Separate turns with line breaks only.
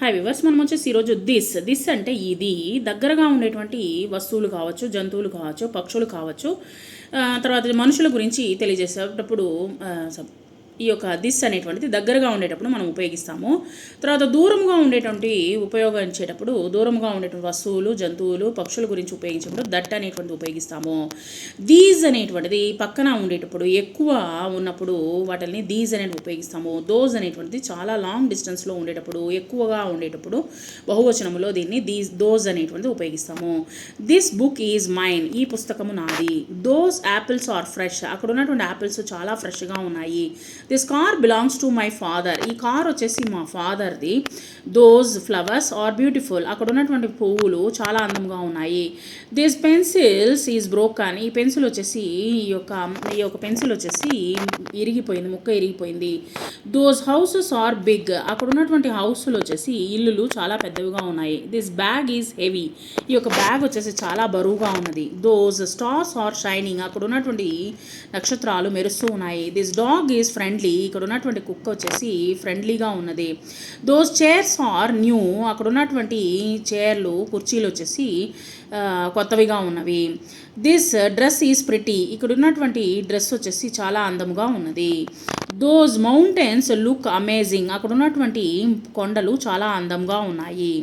Hi viewers, మనం వచ్చేసి ఈరోజు దిస్ అంటే ఇది దగ్గరగా ఉండేటువంటి వస్తువులు కావచ్చు, జంతువులు కావచ్చు, పక్షులు కావచ్చు, తర్వాత మనుషుల గురించి తెలియజేసేటప్పుడు ఈ యొక్క దిస్ అనేటువంటిది దగ్గరగా ఉండేటప్పుడు మనం ఉపయోగిస్తాము. తర్వాత దూరంగా ఉండేటువంటి ఉపయోగించేటప్పుడు దూరంగా ఉండేటువంటి వస్తువులు, జంతువులు, పక్షుల గురించి ఉపయోగించేటప్పుడు దట్ అనేటువంటిది ఉపయోగిస్తాము. దీస్ అనేటువంటిది పక్కన ఉండేటప్పుడు ఎక్కువ ఉన్నప్పుడు వాటిని దీస్ అనేది ఉపయోగిస్తాము. దోస్ అనేటువంటిది చాలా లాంగ్ డిస్టెన్స్లో ఉండేటప్పుడు, ఎక్కువగా ఉండేటప్పుడు బహువచనంలో దీన్ని దోస్ అనేటువంటిది ఉపయోగిస్తాము. దిస్ బుక్ ఈజ్ మైన్, ఈ పుస్తకము నాది. దోస్ యాపిల్స్ ఆర్ ఫ్రెష్, అక్కడ ఉన్నటువంటి యాపిల్స్ చాలా ఫ్రెష్గా ఉన్నాయి. This car belongs to my father, ఈ కార్ వచ్చేసి మా ఫాదర్ది. దోస్ ఫ్లవర్స్ ఆర్ బ్యూటిఫుల్, అక్కడ ఉన్నటువంటి పువ్వులు చాలా అందంగా ఉన్నాయి. దిస్ పెన్సిల్స్ ఈజ్ బ్రోకన్, ఈ పెన్సిల్ వచ్చేసి ఈ యొక్క పెన్సిల్ వచ్చేసి ఇరిగిపోయింది, ముక్క ఇరిగిపోయింది. దోస్ హౌసెస్ ఆర్ బిగ్, అక్కడ ఉన్నటువంటి హౌస్లు వచ్చేసి ఇల్లులు చాలా పెద్దవిగా ఉన్నాయి. దిస్ బ్యాగ్ ఈజ్ హెవీ, ఈ యొక్క బ్యాగ్ వచ్చేసి చాలా బరువుగా ఉన్నది. దోస్ స్టార్స్ ఆర్ షైనింగ్, అక్కడ ఉన్నటువంటి నక్షత్రాలు మెరుస్తూ ఉన్నాయి. దిస్ డాగ్ ఈజ్ ఫ్రెండ్లీ, ఇక్కడ ఉన్నటువంటి కుక్క వచ్చేసి ఫ్రెండ్లీగా ఉన్నది. దోస్ చైర్స్ ఆర్ న్యూ, అక్కడ ఉన్నటువంటి చైర్లు, కుర్చీలు వచ్చేసి కొత్తవిగా ఉన్నవి. దిస్ డ్రెస్ ఈజ్ ప్రిటీ, ఇక్కడ ఉన్నటువంటి డ్రెస్ వచ్చేసి చాలా అందముగా ఉన్నది. దోస్ మౌంటైన్స్ లుక్ అమేజింగ్, అక్కడ ఉన్నటువంటి కొండలు చాలా అందంగా ఉన్నాయి.